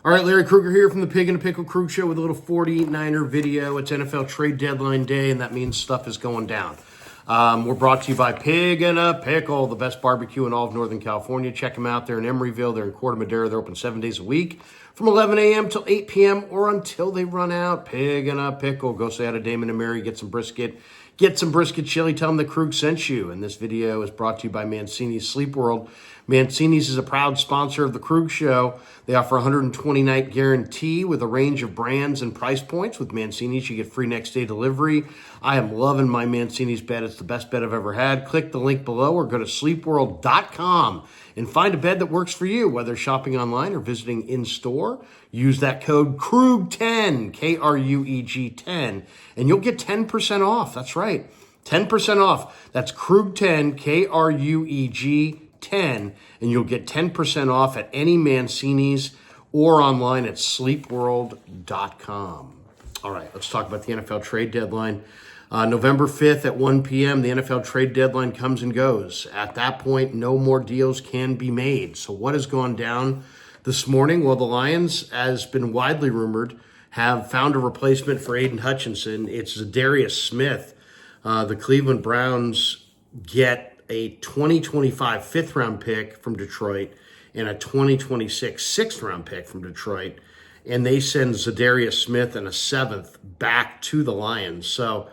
All right, Larry Krueger here from the Pig and a Pickle Krug Show with a little 49er video. It's NFL trade deadline day, and that means stuff is going down. We're brought to you by Pig and a Pickle, the best barbecue in all of Northern California. Check them out. They're in Emeryville. They're in Corte Madera. They're open 7 days a week from 11 a.m. till 8 p.m. or until they run out. Pig and a Pickle. Go say hi to Damon and Mary. Get some brisket. Get some brisket chili. Tell them the Krug sent you. And this video is brought to you by Mancini's Sleep World. Mancini's is a proud sponsor of the Krug Show. They offer a 120-night guarantee with a range of brands and price points. With Mancini's, you get free next-day delivery. I am loving my Mancini's bed. It's the best bed I've ever had. Click the link below or go to sleepworld.com and find a bed that works for you, whether shopping online or visiting in-store. Use that code KRUG10, K-R-U-E-G 10, and you'll get 10% off. That's right, 10% off. That's KRUG10, K-R-U-E-G 10, and you'll get 10% off at any Mancini's or online at sleepworld.com. All right, let's talk about the NFL trade deadline. November 5th at 1 p.m., the NFL trade deadline comes and goes. At that point, no more deals can be made. So what has gone down this morning? Well, the Lions, as been widely rumored, have found a replacement for Aiden Hutchinson. It's Za'Darius Smith. The Cleveland Browns get a 2025 fifth-round pick from Detroit and a 2026 sixth-round pick from Detroit, and they send Za'Darius Smith and a seventh back to the Lions. So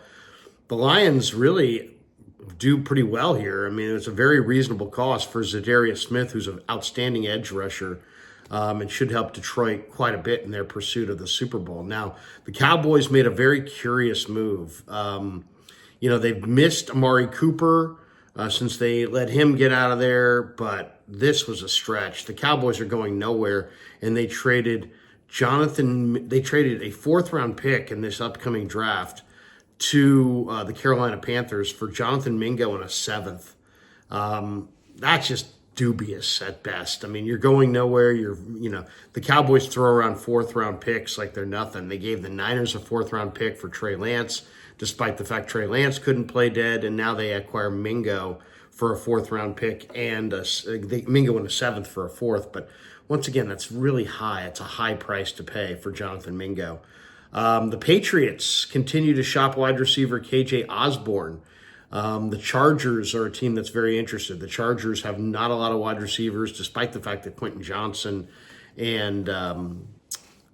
the Lions really do pretty well here. I mean, it's a very reasonable cost for Za'Darius Smith, who's an outstanding edge rusher, and should help Detroit quite a bit in their pursuit of the Super Bowl. Now, the Cowboys made a very curious move. They've missed Amari Cooper since they let him get out of there, but this was a stretch. The Cowboys are going nowhere, and they traded a fourth-round pick in this upcoming draft to the Carolina Panthers for Jonathan Mingo and a seventh. That's just dubious at best. I mean, you're going nowhere. The Cowboys throw around fourth-round picks like they're nothing. They gave the Niners a fourth-round pick for Trey Lance, despite the fact Trey Lance couldn't play dead, and now they acquire Mingo for a fourth-round pick and Mingo and a seventh for a fourth. But once again, that's really high. It's a high price to pay for Jonathan Mingo. The Patriots continue to shop wide receiver KJ Osborne. The Chargers are a team that's very interested. The Chargers have not a lot of wide receivers, despite the fact that Quentin Johnson and the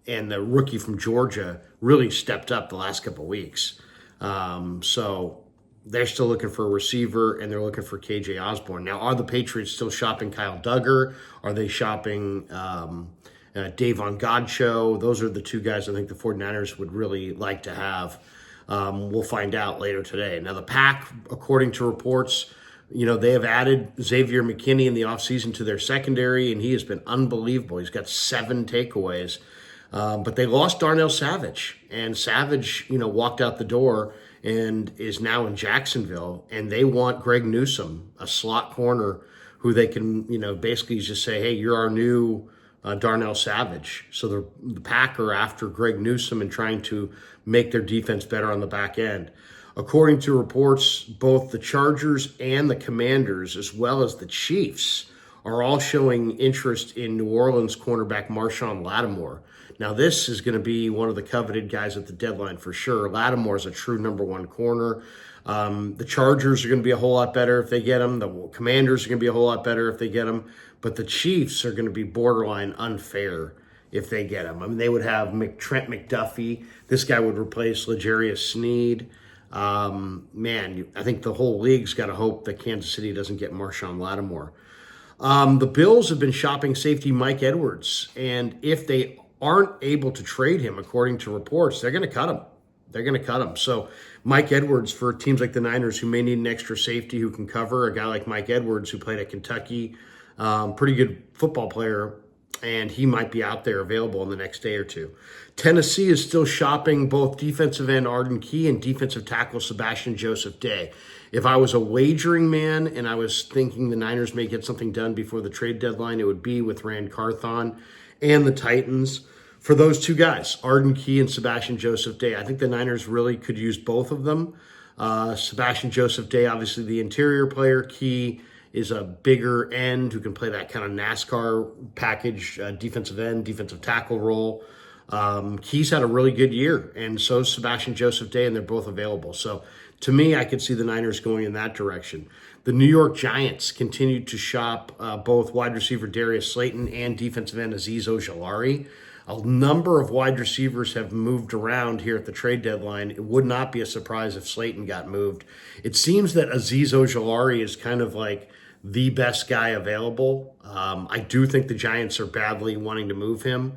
rookie from Georgia really stepped up the last couple of weeks. So they're still looking for a receiver, and they're looking for KJ Osborne. Now, are the Patriots still shopping Kyle Duggar? Are they shopping Davon Godchaux? Those are the two guys I think the 49ers would really like to have. We'll find out later today. Now, the Pack, according to reports, they have added Xavier McKinney in the offseason to their secondary, and he has been unbelievable. He's got 7 takeaways. But they lost Darnell Savage, and Savage, walked out the door and is now in Jacksonville, and they want Greg Newsome, a slot corner who they can, basically just say, hey, you're our new Darnell Savage. So the Pack are after Greg Newsome and trying to make their defense better on the back end. According to reports, both the Chargers and the Commanders, as well as the Chiefs, are all showing interest in New Orleans cornerback Marshawn Latimore. Now, this is going to be one of the coveted guys at the deadline for sure. Latimore is a true number one corner. The Chargers are going to be a whole lot better if they get him. The Commanders are going to be a whole lot better if they get him. But the Chiefs are going to be borderline unfair if they get him. I mean, they would have Trent McDuffie. This guy would replace L'Jarius Sneed. I think the whole league's got to hope that Kansas City doesn't get Marshawn Latimore. The Bills have been shopping safety Mike Edwards, and if they aren't able to trade him, according to reports, they're going to cut him. So Mike Edwards, for teams like the Niners who may need an extra safety who can cover, a guy like Mike Edwards who played at Kentucky, pretty good football player, and he might be out there available in the next day or two. Tennessee is still shopping both defensive end Arden Key and defensive tackle Sebastian Joseph Day. If I was a wagering man and I was thinking the Niners may get something done before the trade deadline, it would be with Rand Carthon and the Titans for those two guys, Arden Key and Sebastian Joseph Day. I think the Niners really could use both of them. Sebastian Joseph Day, obviously the interior player, Key is a bigger end who can play that kind of NASCAR package, defensive end, defensive tackle role. He's had a really good year, and so is Sebastian Joseph Day, and they're both available. So to me, I could see the Niners going in that direction. The New York Giants continued to shop both wide receiver Darius Slayton and defensive end Azeez Ojulari. A number of wide receivers have moved around here at the trade deadline. It would not be a surprise if Slayton got moved. It seems that Azeez Ojulari is kind of like the best guy available. I do think the Giants are badly wanting to move him.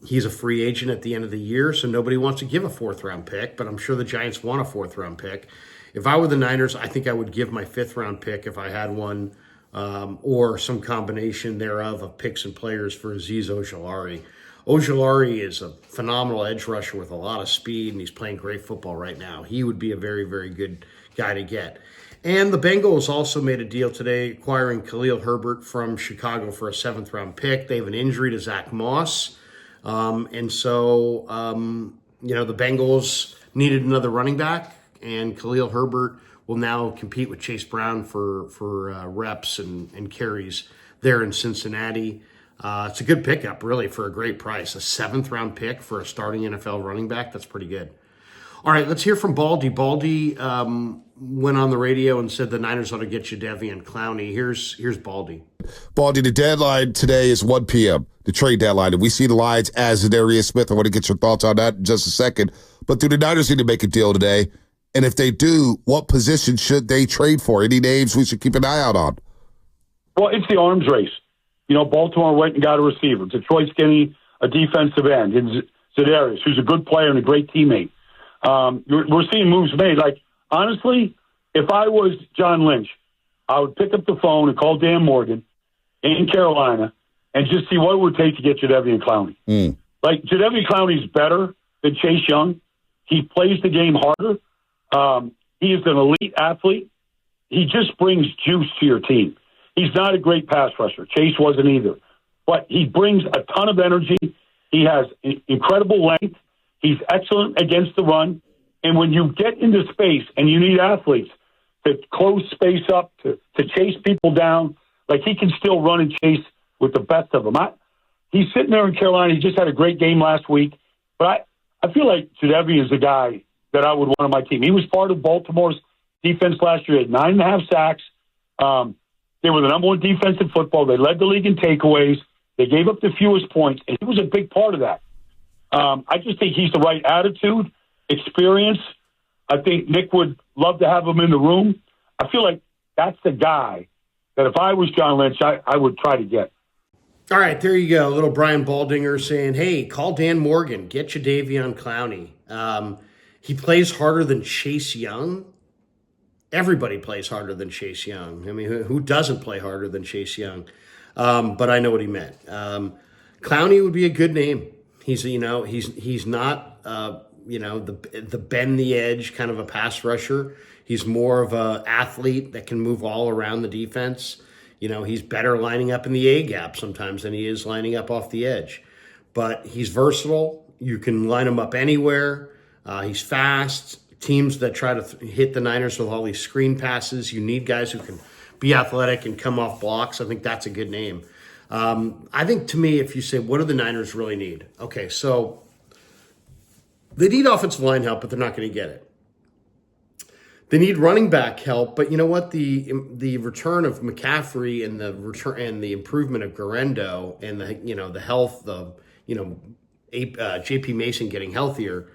He's a free agent at the end of the year, so nobody wants to give a fourth-round pick, but I'm sure the Giants want a fourth-round pick. If I were the Niners, I think I would give my fifth-round pick if I had one, or some combination thereof of picks and players for Azeez Ojulari. Ojulari is a phenomenal edge rusher with a lot of speed, and he's playing great football right now. He would be a very, very good guy to get. And the Bengals also made a deal today acquiring Khalil Herbert from Chicago for a seventh-round pick. They have an injury to Zach Moss. And so, the Bengals needed another running back, and Khalil Herbert will now compete with Chase Brown for reps and carries there in Cincinnati. It's a good pickup, really, for a great price. A seventh-round pick for a starting NFL running back, that's pretty good. All right, let's hear from Baldy. Baldy went on the radio and said the Niners ought to get you Jadeveon Clowney. Here's Baldy. Baldy, the deadline today is 1 p.m., the trade deadline. And we see the Lions as Za'Darius Smith. I want to get your thoughts on that in just a second. But do the Niners need to make a deal today? And if they do, what position should they trade for? Any names we should keep an eye out on? Well, it's the arms race. Baltimore went and got a receiver. Detroit's getting a defensive end. It's Za'Darius, who's a good player and a great teammate. We're seeing moves made. Like, honestly, if I was John Lynch, I would pick up the phone and call Dan Morgan in Carolina and just see what it would take to get Jadeveon Clowney. Like, Jadeveon Clowney's better than Chase Young. He plays the game harder. He is an elite athlete. He just brings juice to your team. He's not a great pass rusher. Chase wasn't either. But he brings a ton of energy. He has incredible length. He's excellent against the run. And when you get into space and you need athletes to close space up, to chase people down, like, he can still run and chase with the best of them. He's sitting there in Carolina. He just had a great game last week. But I feel like Jadeveon is a guy that I would want on my team. He was part of Baltimore's defense last year. He had 9.5 sacks. They were the number one defense in football. They led the league in takeaways. They gave up the fewest points, and he was a big part of that. I just think he's the right attitude, experience. I think Nick would love to have him in the room. I feel like that's the guy that if I was John Lynch, I would try to get. All right, there you go. Little Brian Baldinger saying, hey, call Dan Morgan. Get Jadeveon Clowney. He plays harder than Chase Young. Everybody plays harder than Chase Young. I mean, who doesn't play harder than Chase Young? But I know what he meant. Clowney would be a good name. He's not the bend the edge kind of a pass rusher. He's more of a athlete that can move all around the defense. He's better lining up in the A gap sometimes than he is lining up off the edge. But he's versatile. You can line him up anywhere. He's fast. Teams that try to hit the Niners with all these screen passes, you need guys who can be athletic and come off blocks. I think that's a good name. I think, to me, if you say, what do the Niners really need? Okay, so they need offensive line help, but they're not going to get it. They need running back help, but you know what? The return of McCaffrey and the improvement of Garendo and the health, J.P. Mason getting healthier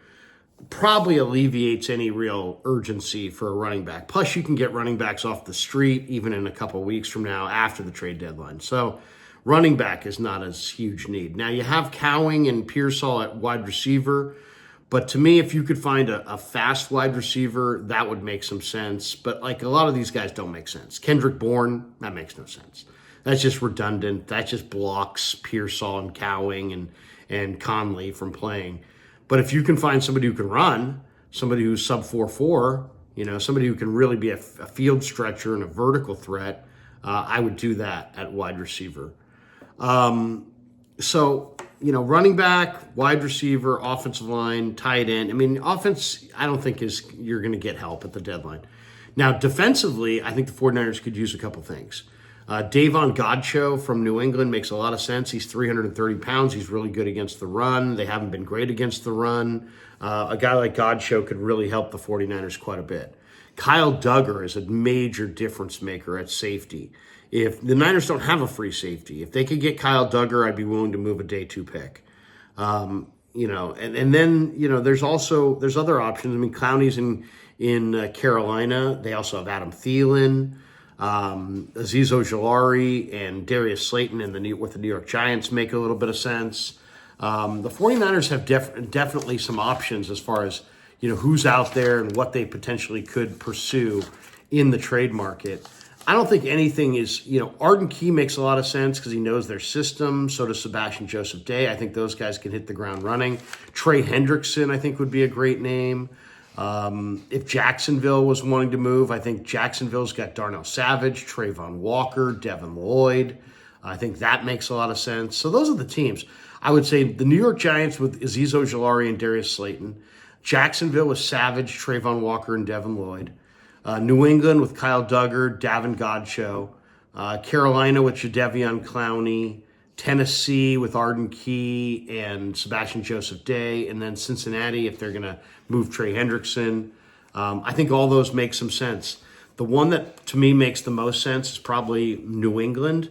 probably alleviates any real urgency for a running back. Plus, you can get running backs off the street even in a couple of weeks from now after the trade deadline. So running back is not a huge need. Now, you have Cowing and Pearsall at wide receiver, but to me, if you could find a fast wide receiver, that would make some sense. But like, a lot of these guys don't make sense. Kendrick Bourne, that makes no sense. That's just redundant. That just blocks Pearsall and Cowing and Conley from playing. But if you can find somebody who can run, somebody who's sub 4.4, somebody who can really be a field stretcher and a vertical threat, I would do that at wide receiver. Running back, wide receiver, offensive line, tight end. I mean, offense, I don't think you're going to get help at the deadline. Now, defensively, I think the 49ers could use a couple things. Davon Godchaux from New England makes a lot of sense. He's 330 pounds. He's really good against the run. They haven't been great against the run. A guy like Godchaux could really help the 49ers quite a bit. Kyle Duggar is a major difference maker at safety. If the Niners don't have a free safety, if they could get Kyle Duggar, I'd be willing to move a day 2 pick. And then, there's other options. I mean, Clowney's in Carolina. They also have Adam Thielen, Azeez Ojulari, and Darius Slayton with the New York Giants make a little bit of sense. The 49ers have definitely some options as far as, who's out there and what they potentially could pursue in the trade market. I don't think anything is, Arden Key makes a lot of sense because he knows their system. So does Sebastian Joseph Day. I think those guys can hit the ground running. Trey Hendrickson, I think, would be a great name. If Jacksonville was wanting to move, I think Jacksonville's got Darnell Savage, Trayvon Walker, Devin Lloyd. I think that makes a lot of sense. So those are the teams. I would say the New York Giants with Azeez Ojulari and Darius Slayton. Jacksonville with Savage, Trayvon Walker, and Devin Lloyd. New England with Kyle Duggar, Davon Godchaux. Carolina with Jadeveon Clowney. Tennessee with Arden Key and Sebastian Joseph Day. And then Cincinnati if they're going to move Trey Hendrickson. I think all those make some sense. The one that to me makes the most sense is probably New England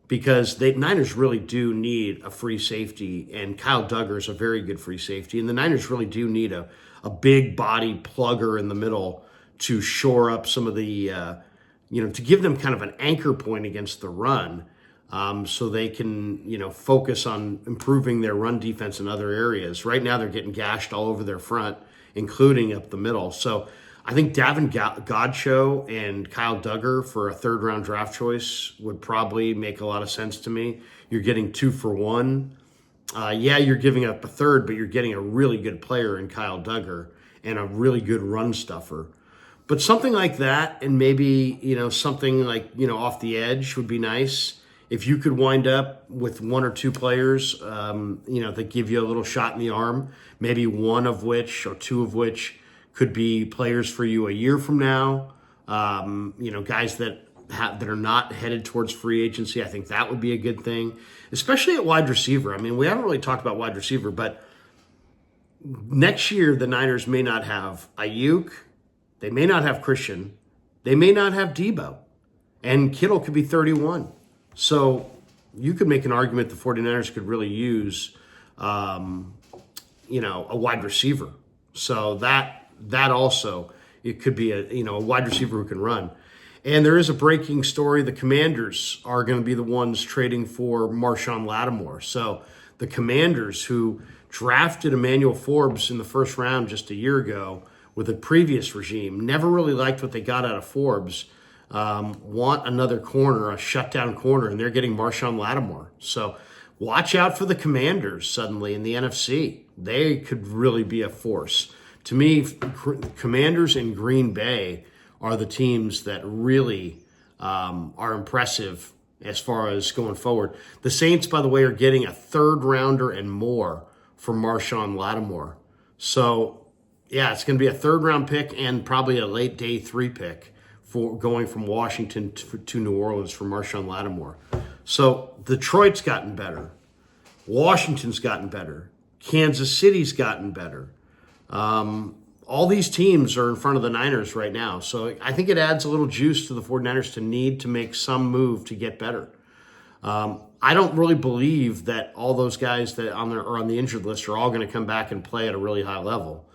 because the Niners really do need a free safety, and Kyle Duggar is a very good free safety. And the Niners really do need a big body plugger in the middle to shore up some of the, to give them kind of an anchor point against the run so they can, focus on improving their run defense in other areas. Right now they're getting gashed all over their front, including up the middle. So I think Davon Godchaux and Kyle Duggar for a third-round draft choice would probably make a lot of sense to me. You're getting 2 for 1. You're giving up a third, but you're getting a really good player in Kyle Duggar and a really good run stuffer. But something like that, and maybe, something like, off the edge would be nice. If you could wind up with 1 or 2 players, that give you a little shot in the arm, maybe one of which or 2 of which could be players for you a year from now, guys that are not headed towards free agency. I think that would be a good thing, especially at wide receiver. I mean, we haven't really talked about wide receiver, but next year the Niners may not have Ayuk. They may not have Christian. They may not have Debo. And Kittle could be 31. So you could make an argument the 49ers could really use, a wide receiver. So that also, it could be a wide receiver who can run. And there is a breaking story. The Commanders are going to be the ones trading for Marshawn Latimore. So the Commanders, who drafted Emmanuel Forbes in the first round just a year ago, with a previous regime, never really liked what they got out of Forbes, want another corner, a shutdown corner, and they're getting Marshawn Latimore. So watch out for the Commanders suddenly in the NFC. They could really be a force. To me, Commanders and Green Bay are the teams that really are impressive as far as going forward. The Saints, by the way, are getting a third rounder and more for Marshawn Latimore. So yeah, it's going to be a third-round pick and probably a late day 3 pick for going from Washington to New Orleans for Marshawn Latimore. So Detroit's gotten better. Washington's gotten better. Kansas City's gotten better. All these teams are in front of the Niners right now. So I think it adds a little juice to the 49ers to need to make some move to get better. I don't really believe that all those guys that are on the injured list are all going to come back and play at a really high level.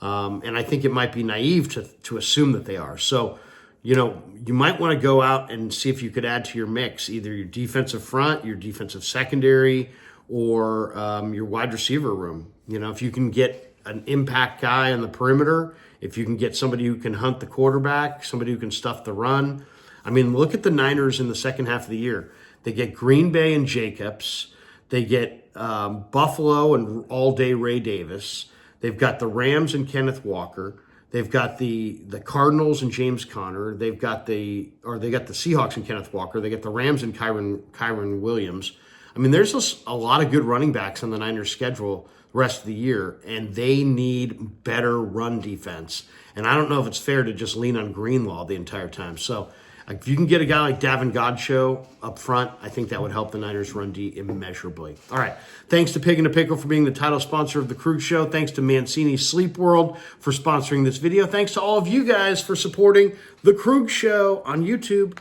And I think it might be naive to assume that they are. So, you might want to go out and see if you could add to your mix, either your defensive front, your defensive secondary, or your wide receiver room. If you can get an impact guy on the perimeter, if you can get somebody who can hunt the quarterback, somebody who can stuff the run. I mean, look at the Niners in the second half of the year. They get Green Bay and Jacobs. They get Buffalo and all-day Ray Davis. They've got the Rams and Kenneth Walker. They've got the Cardinals and James Conner. They got the Seahawks and Kenneth Walker. They got the Rams and Kyron Williams. I mean, there's a lot of good running backs on the Niners schedule the rest of the year, and they need better run defense. And I don't know if it's fair to just lean on Greenlaw the entire time. So if you can get a guy like Davin Godchaux up front, I think that would help the Niners run D immeasurably. All right. Thanks to Pig and a Pickle for being the title sponsor of the Krug Show. Thanks to Mancini Sleep World for sponsoring this video. Thanks to all of you guys for supporting the Krug Show on YouTube.